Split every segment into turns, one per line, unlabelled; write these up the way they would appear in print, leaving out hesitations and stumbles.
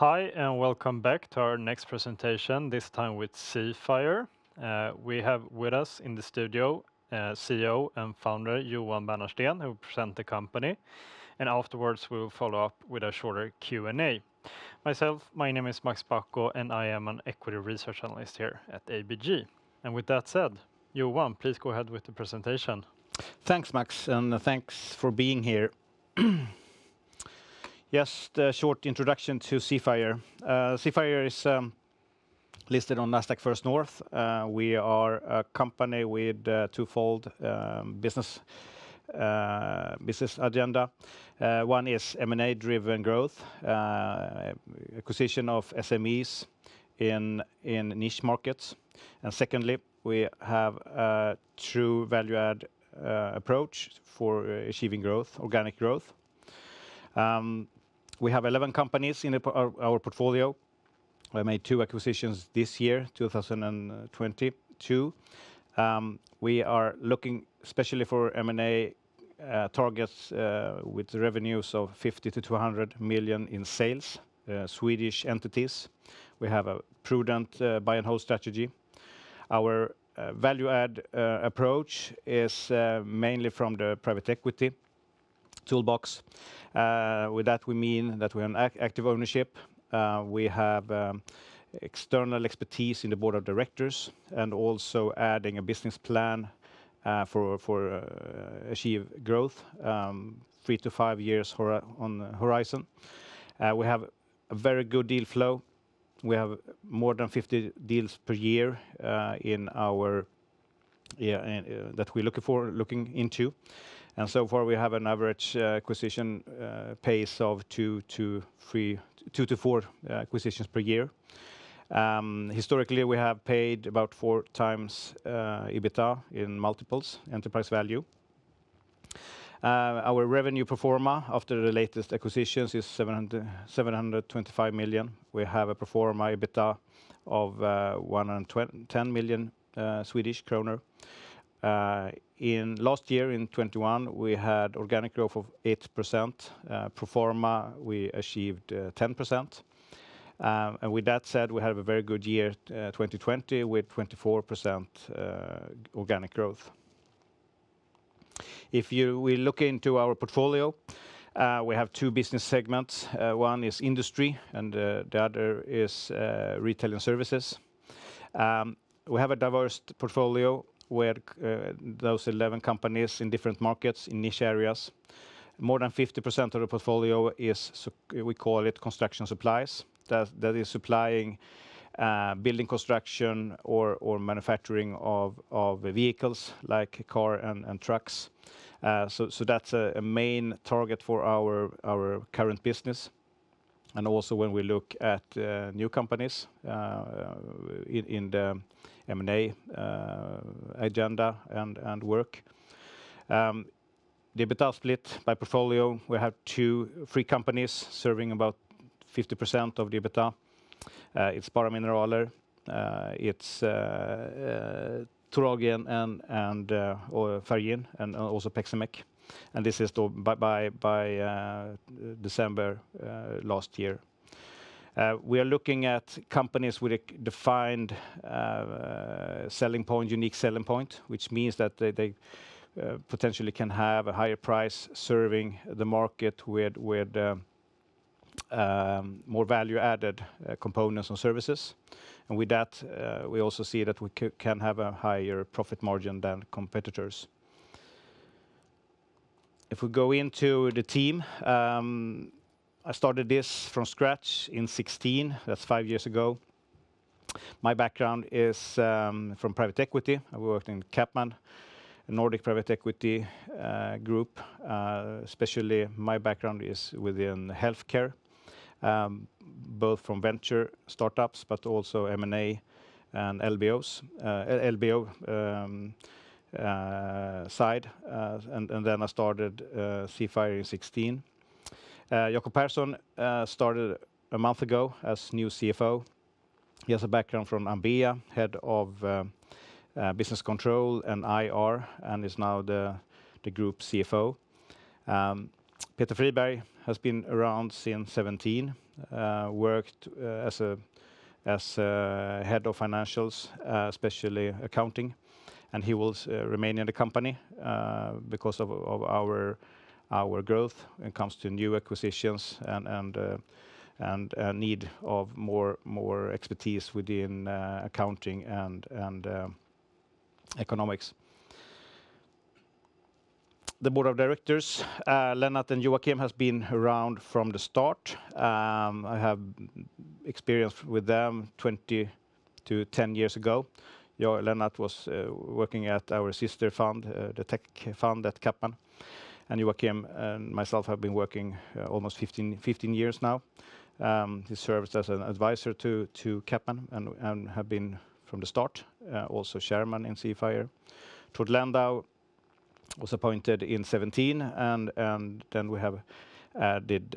Hi, and welcome back to our next presentation, this time with Seafire. We have with us in the studio CEO and founder Johan Bernhardssten, who will present the company, and afterwards we will follow up with a shorter Q&A. Myself, my name is Max Bacco, and I am an equity research analyst here at ABG. And with that said, Johan, please go ahead with the presentation.
Thanks, Max, and thanks for being here. Just a short introduction to Seafire. Seafire is listed on Nasdaq First North. We are a company with twofold business agenda. One is M&A-driven growth, acquisition of SMEs in niche markets. And secondly, we have a true value-add approach for achieving growth, organic growth. We have 11 companies in our portfolio. We made 2 acquisitions this year, 2022. We are looking especially for M&A targets with revenues of 50 to 200 million in sales, Swedish entities. We have a prudent buy and hold strategy. Our value-add approach is mainly from the private equity toolbox. With that, we mean that we have active ownership. We have external expertise in the board of directors, and also adding a business plan for achieve growth, 3 to 5 years on the horizon. We have a very good deal flow. We have more than 50 deals per year in our that we're looking into. And so far, we have an average acquisition pace of 2 to 4 acquisitions per year. Historically, we have paid about 4 times EBITDA in multiples, enterprise value. Our revenue pro forma after the latest acquisitions is 725 million. We have a pro forma EBITDA of 110 million Swedish kronor. In last year, in 2021, we had organic growth of 8%. Pro forma, we achieved 10%. And with that said, we have a very good year, 2020, with 24% organic growth. If we look into our portfolio, we have 2 business segments. One is industry, and the other is retail and services. We have a diverse portfolio where those 11 companies in different markets, in niche areas. More than 50% of the portfolio is, we call it construction supplies. That is supplying building construction or manufacturing of vehicles like car and trucks. So that's a main target for our current business. And also when we look at new companies in the M&A agenda and work. The EBITDA split by portfolio, we have 3 companies serving about 50% of the EBITDA. It's Bara Mineraler, it's Turagen and Färgen, and also Pexemek. And this is by December last year. We are looking at companies with a defined selling point, unique selling point, which means that they potentially can have a higher price serving the market with more value-added components and services. And with that, we also see that we can have a higher profit margin than competitors. If we go into the team, I started this from scratch in 2016. That's 5 years ago. My background is from private equity. I worked in Capman, a Nordic private equity group. Especially my background is within healthcare, both from venture startups, but also M&A and LBO side. And then I started Seafire in 2016. Jakob Persson started a month ago as new CFO. He has a background from Ambea, head of business control and IR, and is now the group CFO. Peter Friberg has been around since 2017, worked as head of financials, especially accounting, and he will remain in the company because of our growth when it comes to new acquisitions and need of more expertise within accounting and economics. The board of directors, Lennart and Joachim, has been around from the start. I have experience with them 20 to 10 years ago. Lennart was working at our sister fund, the tech fund at Kappan. And Joachim and myself have been working almost 15 years now. He serves as an advisor to Kappan and have been from the start, also chairman in Seafire. Tord Landau was appointed in 2017, and then we have added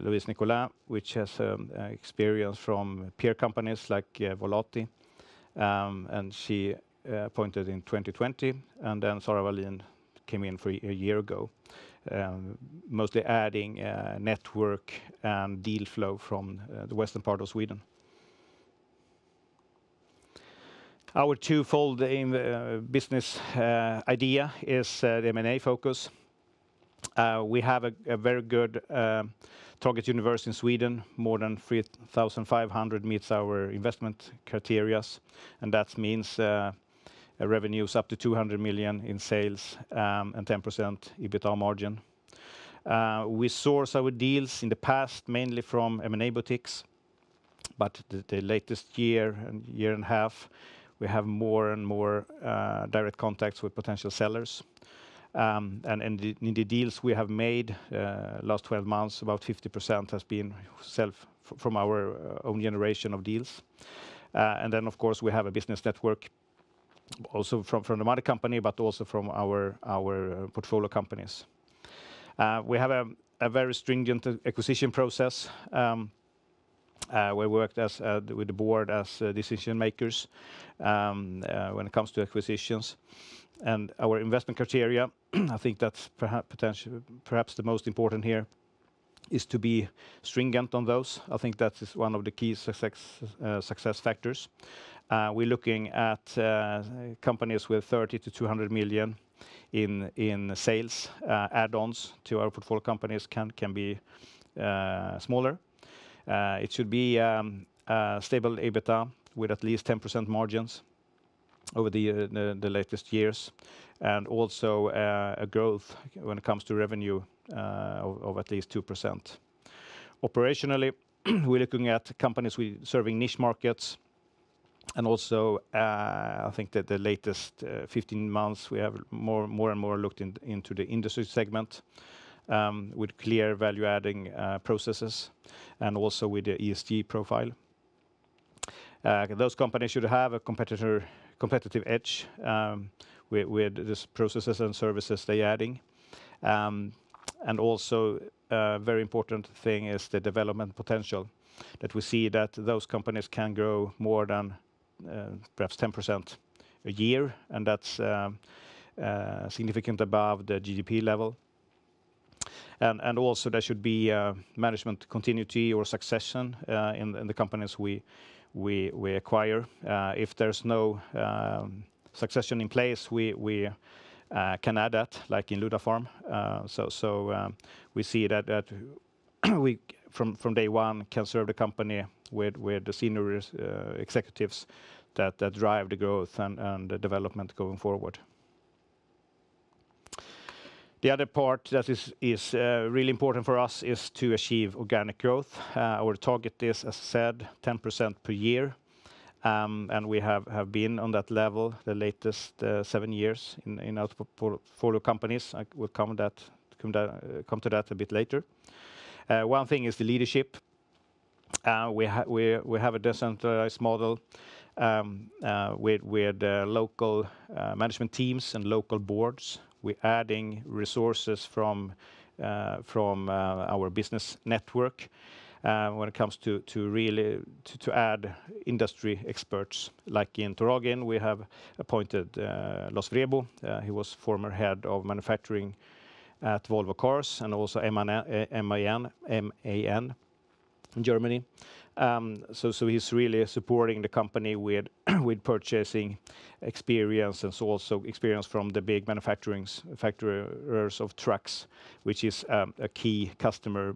Louise Nicolin, which has experience from peer companies like Volati, and she appointed in 2020, and then Sara Wallin came in for a year ago, mostly adding network and deal flow from the western part of Sweden. Our twofold business idea is the M&A focus. We have a very good target universe in Sweden. More than 3,500 meets our investment criteria, and that means revenues up to 200 million in sales and 10% EBITDA margin. We source our deals in the past mainly from M&A boutiques, but the latest year and a half, we have more and more direct contacts with potential sellers. And in the deals we have made last 12 months, about 50% has been from our own generation of deals. And then, of course, we have a business network also from the mother company, but also from our portfolio companies. We have a very stringent acquisition process. We worked with the board as decision makers when it comes to acquisitions. And our investment criteria, I think that's perhaps the most important here, is to be stringent on those. I think that is one of the key success factors. We're looking at companies with 30 to 200 million in sales. Add-ons to our portfolio companies can be smaller. It should be stable EBITDA with at least 10% margins over the latest years, and also a growth when it comes to revenue of at least 2%. Operationally, we're looking at companies serving niche markets, and also I think that the latest 15 months we have more and more looked into the industry segment with clear value-adding processes, and also with the ESG profile. Those companies should have a competitive edge with these processes and services they're adding. And also a very important thing is the development potential, that we see that those companies can grow more than perhaps 10% a year, and that's significant above the GDP level. And also there should be management continuity or succession in the companies we acquire. If there's no succession in place, we can add that, like in Ludafarm. So we see that we from day one can serve the company with the senior executives that drive the growth and the development going forward. The other part that is really important for us is to achieve organic growth. Our target is, as I said, 10% per year. And we have been on that level the latest 7 years in our portfolio companies. I will come to that a bit later. One thing is the leadership. We have a decentralized model with local management teams and local boards. We're adding resources from our business network when it comes to add industry experts. Like in Toragin, we have appointed Los Vrebo. He was former head of manufacturing at Volvo Cars, and also MAN. in Germany. So he's really supporting the company with with purchasing experience, and so also experience from the big manufacturers of trucks, which is a key customer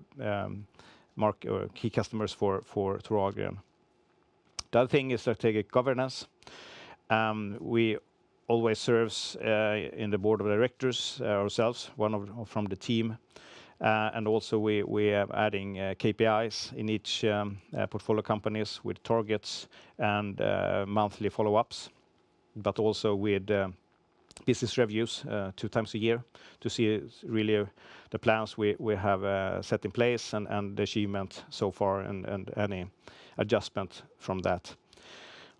or key customers for Toragren. The other thing is strategic governance. We always serves in the board of directors ourselves, from the team. And also we are adding KPIs in each portfolio companies with targets and monthly follow-ups, but also with business reviews 2 times a year to see really the plans we have set in place and the achievement so far and any adjustment from that.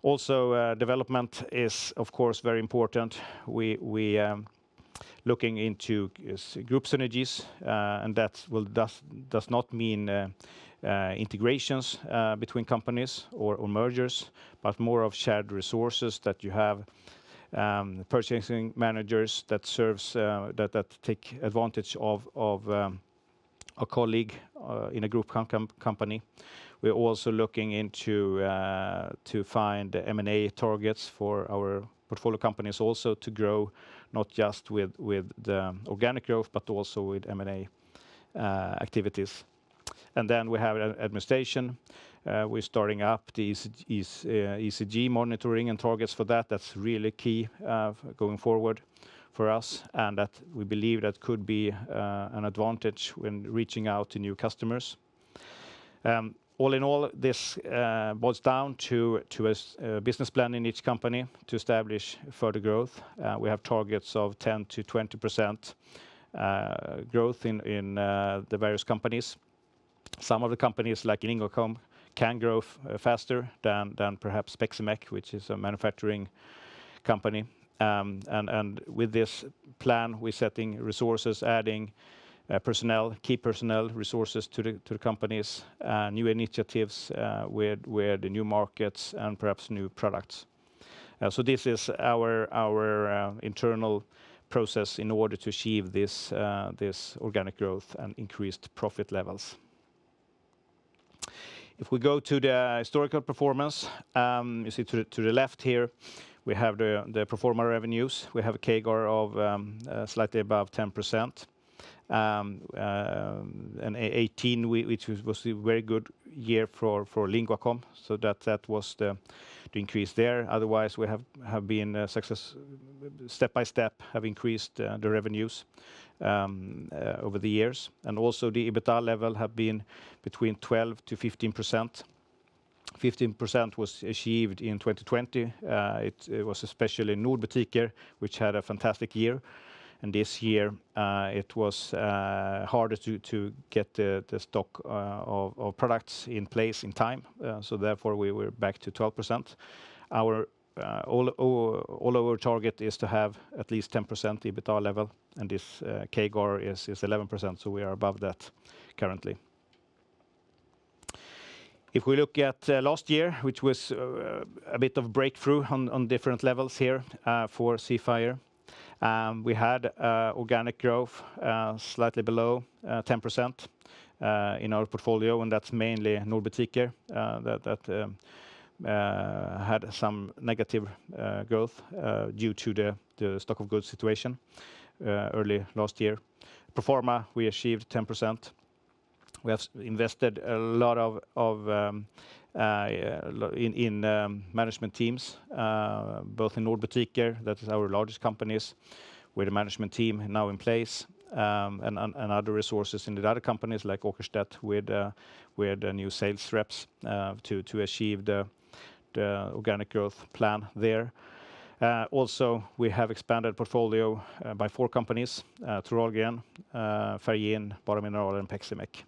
Also, development is of course very important. We looking into group synergies, and that does not mean integrations between companies or mergers, but more of shared resources that you have purchasing managers that serves that take advantage of a colleague in a group company. We're also looking into to find M&A targets for our portfolio companies also to grow, not just with the organic growth, but also with M&A activities. And then we have administration. We're starting up the ECG monitoring and targets for that. That's really key going forward for us, and that we believe that could be an advantage when reaching out to new customers. All in all, this boils down to a business plan in each company to establish further growth. We have targets of 10 to 20% growth in the various companies. Some of the companies, like in Inga, can grow faster than perhaps Peximec, which is a manufacturing company. And with this plan, we're setting resources, adding key personnel resources to the companies, new initiatives with the new markets and perhaps new products. So this is our internal process in order to achieve this organic growth and increased profit levels. If we go to the historical performance, you see to the left here, we have the pro forma revenues. We have a CAGR of slightly above 10%. And 18, which was a very good year for Linguacom, so that was the increase there. Otherwise, we have been step by step have increased the revenues over the years, and also the EBITDA level have been between 12 to 15%. 15% was achieved in 2020. It was especially Nordbutiker, which had a fantastic year. And this year, it was harder to get the stock of products in place in time. So therefore, we were back to 12%. Our all our target is to have at least 10% EBITDA level, and this CAGR is 11%, so we are above that currently. If we look at last year, which was a bit of breakthrough on different levels here for Seafire, we had organic growth slightly below 10% in our portfolio, and that's mainly Nordbutiker that had some negative growth due to the stock of goods situation early last year. Pro forma, we achieved 10%. We have invested a lot in management teams, both in Nordbutiker, that is our largest companies, with a management team now in place, and other resources in the other companies like Åkerstedt with new sales reps to achieve the organic growth plan there. Also, we have expanded portfolio by 4 companies, Toragren, Färgen, Bara Mineral, and Peximec.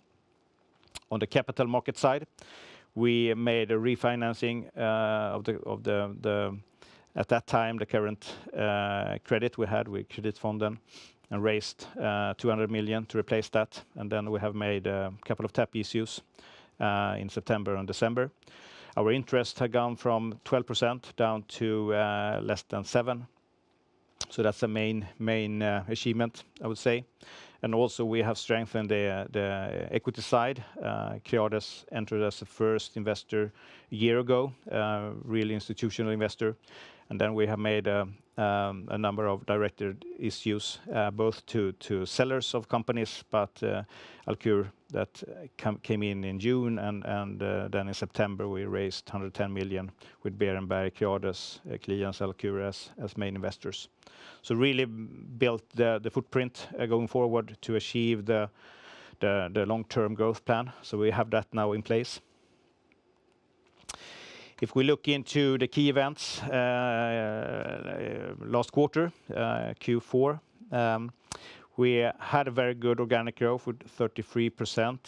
On the capital market side, we made a refinancing of the at that time the current credit we had with Kreditfonden, and raised 200 million to replace that. And then we have made a couple of tap issues in September and December. Our interest had gone from 12% down to less than 7%. So that's the main achievement, I would say. And also we have strengthened the equity side. Creades entered as the first investor a year ago, really institutional investor. And then we have made a number of directed issues, both to sellers of companies, but Aktier that came in June, and then in September we raised 110 million with Berenberg, Creades, Clients, Aktier as main investors. So really built the footprint going forward to achieve the long-term growth plan. So we have that now in place. If we look into the key events last quarter, Q4, we had a very good organic growth with 33%.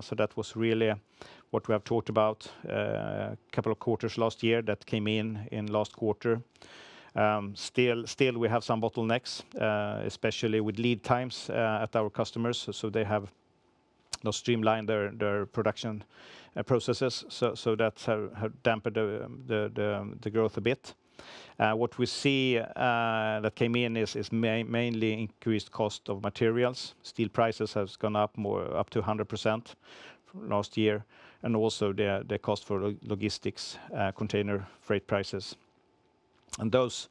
So that was really what we have talked about a couple of quarters last year that came in last quarter. Still we have some bottlenecks, especially with lead times at our customers. So they have not streamlined their production processes. So that have dampened the growth a bit. What we see that came in is mainly increased cost of materials. Steel prices has gone up up to 100% from last year, and also the cost for logistics, container freight prices. And those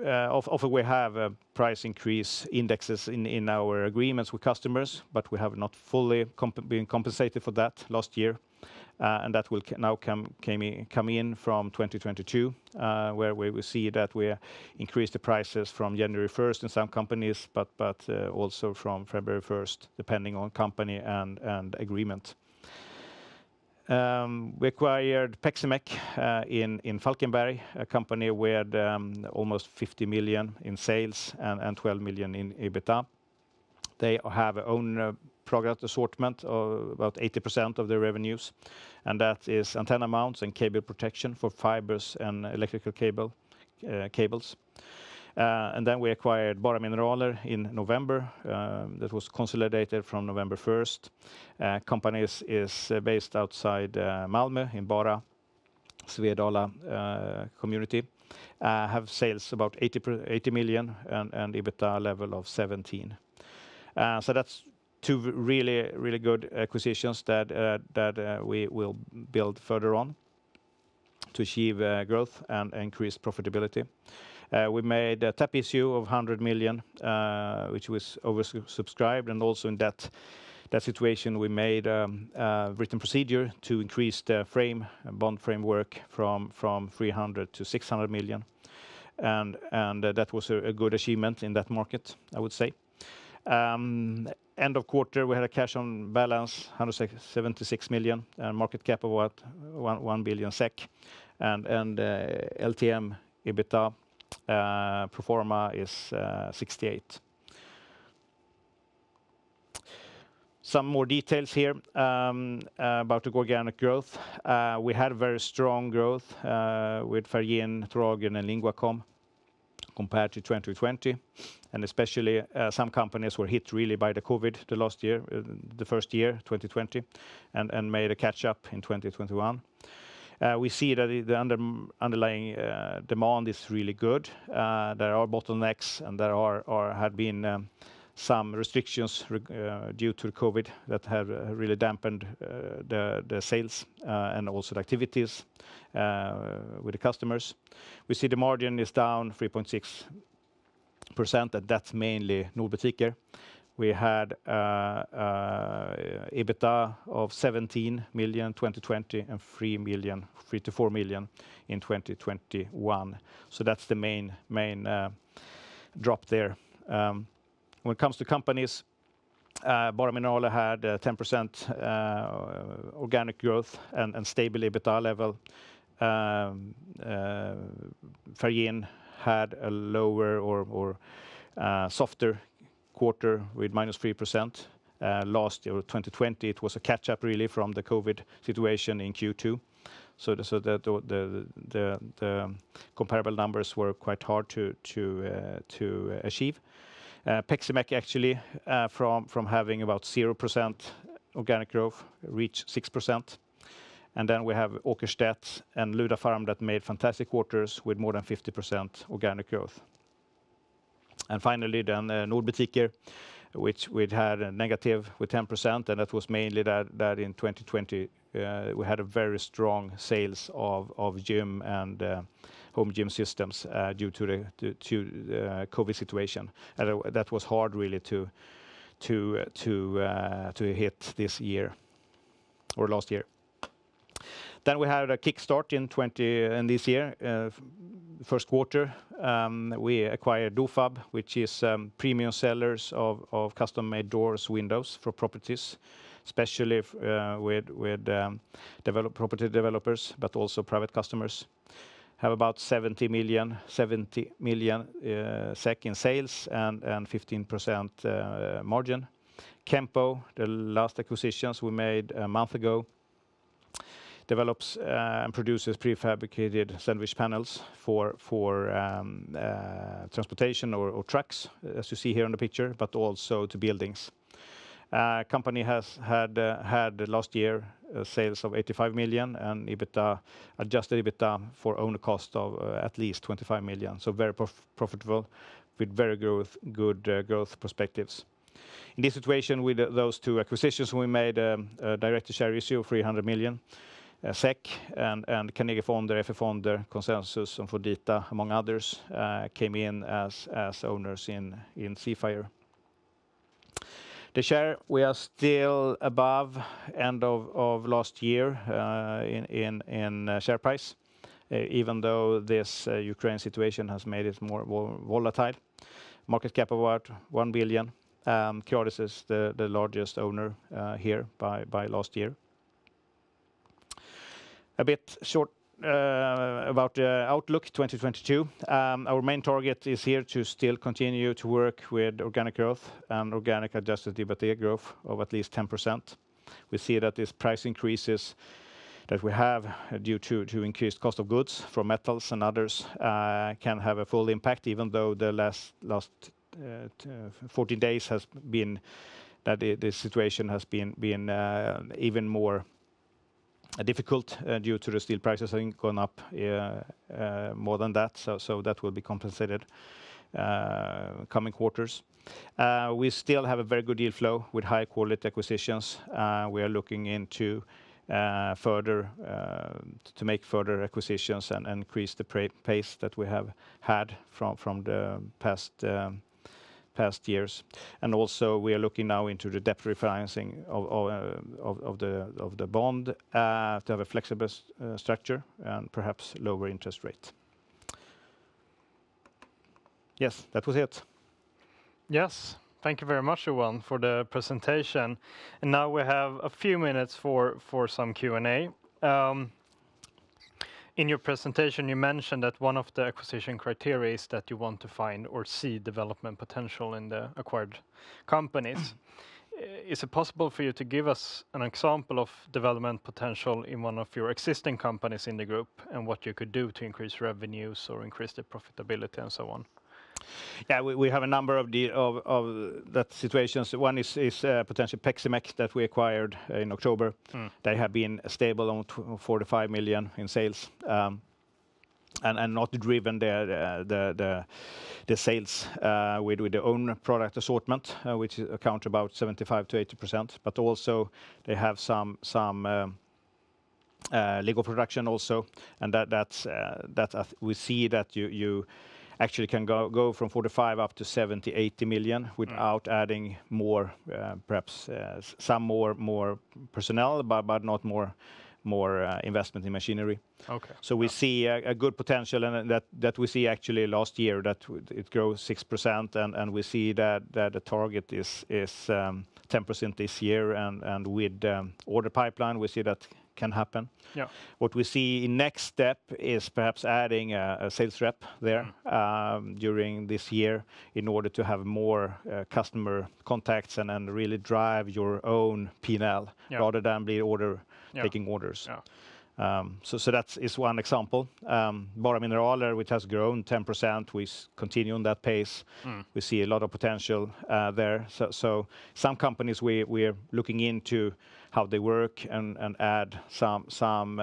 often we have price increase indexes in our agreements with customers, but we have not fully been compensated for that last year. And that will now come in from 2022, where we will see that we increase the prices from January 1st in some companies, but also from February 1st, depending on company and agreement. We acquired Peximec in Falkenberg, a company with almost 50 million in sales and 12 million in EBITDA. They have their own product assortment of about 80% of their revenues, and that is antenna mounts and cable protection for fibers and electrical cables. And then we acquired Bara Mineraler in November. That was consolidated from November 1st. Company is based outside Malmö in Bara, Svedala community. Have sales about 80 million and EBITDA level of 17. So that's two really good acquisitions that we will build further on to achieve growth and increase profitability. We made a tap issue of 100 million, which was oversubscribed, and also in that situation we made a written procedure to increase the bond framework from 300 to 600 million, and that was a good achievement in that market, I would say. End of quarter, we had a cash on balance, 176 million, and market cap of what 1 billion SEK, and LTM EBITDA pro forma is 68. Some more details here about the organic growth. We had very strong growth with Färgen, Tragen, and Linguacom compared to 2020, and especially some companies were hit really by the COVID the last year, the first year, 2020, and made a catch up in 2021. We see that the underlying demand is really good. There are bottlenecks, and there had been some restrictions due to COVID that have really dampened the sales and also the activities with the customers. We see the margin is down 3.6%, and that's mainly Nordbutiker. We had EBITDA of 17 million 2020 and 3 to 4 million in 2021. So that's the main drop there. When it comes to companies, Bara Mineraler had 10% organic growth and stable EBITDA level. Färgen had a lower or softer quarter with -3%. Last year, 2020, it was a catch up really from the COVID situation in Q2. So the comparable numbers were quite hard to achieve. Peximec actually from having about 0% organic growth reached 6%. And then we have Åkerstedt and Ludafarm that made fantastic quarters with more than 50% organic growth. And finally then Nordbutiker which we'd had a negative with 10%, and that was mainly that in 2020 we had a very strong sales of gym and home gym systems due to the COVID situation. And that was hard really to hit this year or last year. Then we had a kickstart in this year, first quarter. We acquired Dofab, which is premium sellers of custom-made doors, windows for properties, especially with property developers, but also private customers. Have about 70 million SEK in sales and 15% margin. Kempo, the last acquisitions we made a month ago, develops and produces prefabricated sandwich panels for transportation or trucks, as you see here in the picture, but also to buildings. Company has had last year sales of 85 million and adjusted EBITDA for owner cost of at least 25 million. So very profitable with very good growth perspectives. In this situation, with those two acquisitions, we made a direct share issue of 300 million SEK, and Carnegie Fonder, FF Fonder, Consensus, and Detta, among others, came in as owners in Seafire. The share, we are still above end of last year in share price, even though this Ukraine situation has made it more volatile. Market cap of about 1 billion. Creades is the largest owner here by last year. A bit short about the outlook 2022. Our main target is here to still continue to work with organic growth and organic adjusted EBITDA growth of at least 10%. We see that these price increases that we have due to increased cost of goods from metals and others can have a full impact, even though the last 14 days has been that the situation has been even more difficult due to the steel prices having gone up more than that. So that will be compensated coming quarters. We still have a very good deal flow with high quality acquisitions. We are looking into further to make further acquisitions and increase the pace that we have had from the past years. And also we are looking now into the debt refinancing of the bond to have a flexible structure and perhaps lower interest rate. Yes, that was it.
Yes, thank you very much, Johan, for the presentation. And now we have a few minutes for some Q&A. In your presentation, you mentioned that one of the acquisition criteria is that you want to find or see development potential in the acquired companies. Is it possible for you to give us an example of development potential in one of your existing companies in the group and what you could do to increase revenues or increase the profitability and so on?
Yeah, we have a number of that situations. One is potential Peximec that we acquired in October. They have been stable on 45 million in sales, and not driven the sales with their own product assortment, which account about 75 to 80%. But also they have some Lego production also, and that's we see that you actually can go from 45 up to 70, 80 million without adding more, perhaps some more personnel, but not more investment in machinery.
Okay.
So we see a good potential, and that we see actually last year that it grows 6%, and we see that the target is 10% this year, and with order pipeline we see that can happen.
Yeah.
What we see in next step is perhaps adding a sales rep there during this year in order to have more customer contacts and really drive your own P&L rather than be taking orders.
Yeah.
So that is one example. Bara Mineraler, which has grown 10%, we continue on that pace. We see a lot of potential there. So some companies we're looking into how they work and add some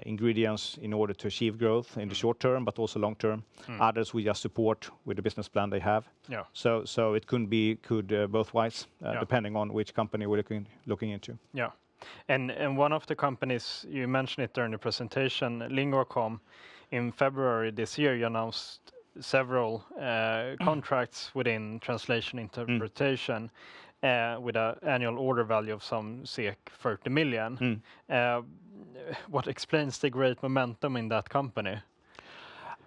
ingredients in order to achieve growth in the short term, but also long term. Others we just support with the business plan they have.
Yeah.
So it could both ways, depending on which company we're looking into.
Yeah. And one of the companies, you mentioned it during the presentation, Lingua.com, in February this year, you announced several contracts within translation interpretation with an annual order value of some 30 million. What explains the great momentum in that company?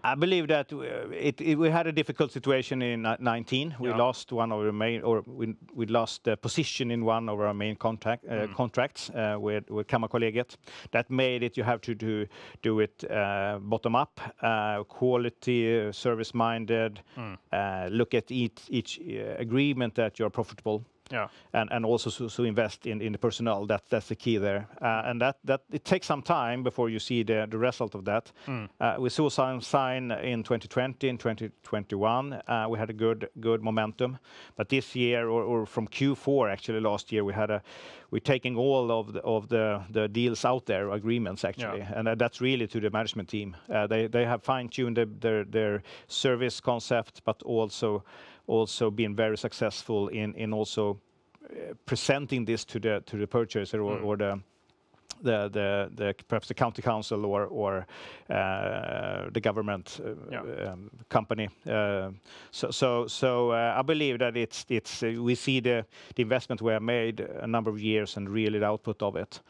I believe that we had a difficult situation in 19. We lost one of our main, or we lost the position in one of our main contracts with Kammarkollegiet. That made it, you have to do it bottom up, quality, service minded, look at each agreement that you're profitable. Yeah. And also so invest in the personnel. That's the key there. And that it takes some time before you see the result of that. We saw some sign in 2020, in 2021. We had a good momentum. But this year, or from Q4 actually last year, we're taking all of the deals out there, agreements actually. Yeah. And that's really to the management team. They have fine-tuned their service concept, but also been very successful in also presenting this to the purchaser or the perhaps the county council or the government company. So I believe that it's we see the investment we have made a number of years and really the output of it.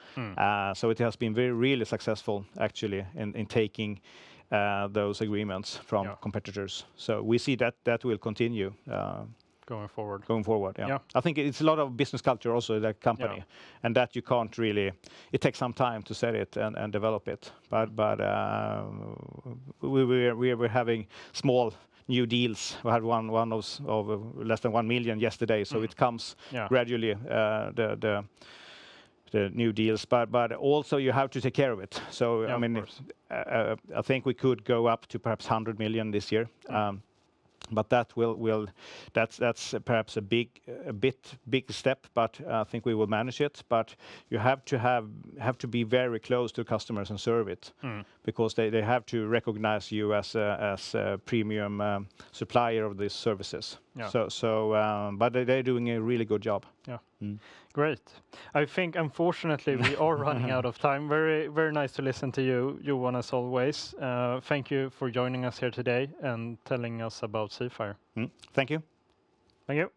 So it has been really successful actually in taking those agreements from competitors. So we see that will continue
going forward.
Yeah. I think it's a lot of business culture also in that company, and that you can't really. It takes some time to set it and develop it. But we were having small new deals. We had one of less than 1 million yesterday, so it comes gradually. The new deals, but also you have to take care of it. So I mean, I think we could go up to perhaps 100 million this year. But that's perhaps a big step, but I think we will manage it. But you have to be very close to customers and serve it, because they have to recognize you as a premium supplier of these services. Yeah. But they're doing a really good job.
Yeah. Great. I think unfortunately we are running out of time. Very, very nice to listen to you, Johan, as always. Thank you for joining us here today and telling us about Seafire.
Thank you.
Thank you.